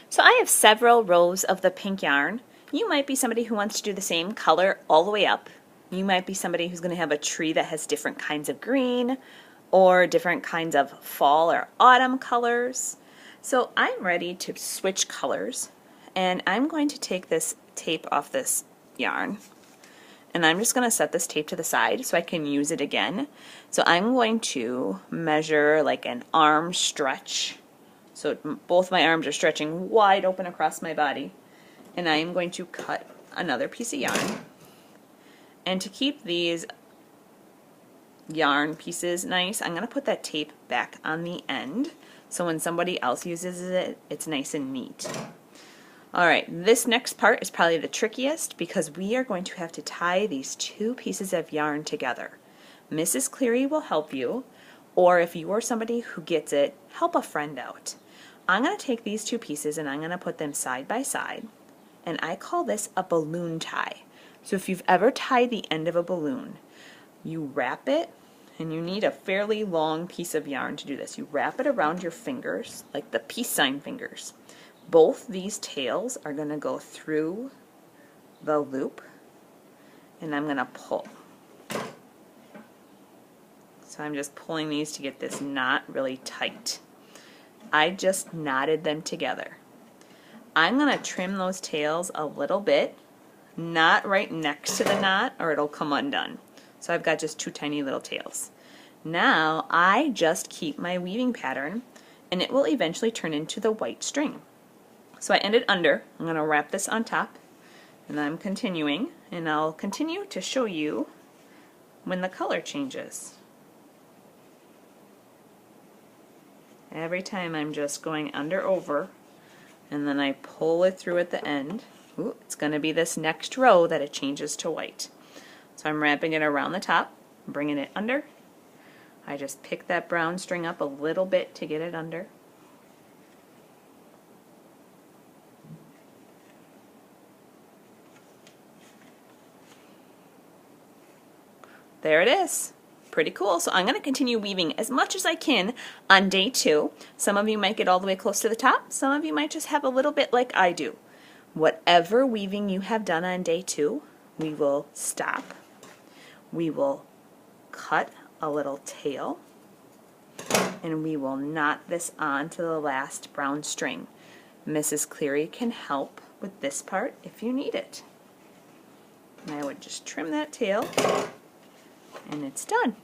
So I have several rows of the pink yarn. You might be somebody who wants to do the same color all the way up. You might be somebody who's going to have a tree that has different kinds of green or different kinds of fall or autumn colors. So I'm ready to switch colors, and I'm going to take this tape off this yarn, and I'm just going to set this tape to the side so I can use it again. So I'm going to measure like an arm stretch. So both my arms are stretching wide open across my body, and I am going to cut another piece of yarn. And to keep these yarn pieces nice, I'm going to put that tape back on the end so when somebody else uses it, it's nice and neat. Alright, this next part is probably the trickiest because we are going to have to tie these two pieces of yarn together. Mrs. Cleary will help you, or if you are somebody who gets it, help a friend out. I'm going to take these two pieces and I'm going to put them side by side, and I call this a balloon tie. So if you've ever tied the end of a balloon, you wrap it, and you need a fairly long piece of yarn to do this. You wrap it around your fingers, like the peace sign fingers. Both these tails are going to go through the loop, and I'm going to pull. So I'm just pulling these to get this knot really tight. I just knotted them together. I'm going to trim those tails a little bit, not right next to the knot or it'll come undone. So I've got just two tiny little tails. Now I just keep my weaving pattern, and it will eventually turn into the white string. So I ended under. I'm going to wrap this on top, and I'm continuing, and I'll continue to show you when the color changes. Every time I'm just going under over, and then I pull it through at the end. Ooh, it's going to be this next row that it changes to white. So I'm wrapping it around the top, bringing it under. I just pick that brown string up a little bit to get it under. There it is. Pretty cool. So I'm going to continue weaving as much as I can on day 2. Some of you might get all the way close to the top. Some of you might just have a little bit like I do. Whatever weaving you have done on day 2, we will stop. We will cut a little tail, and we will knot this on to the last brown string. Mrs. Cleary can help with this part if you need it. And I would just trim that tail, and it's done.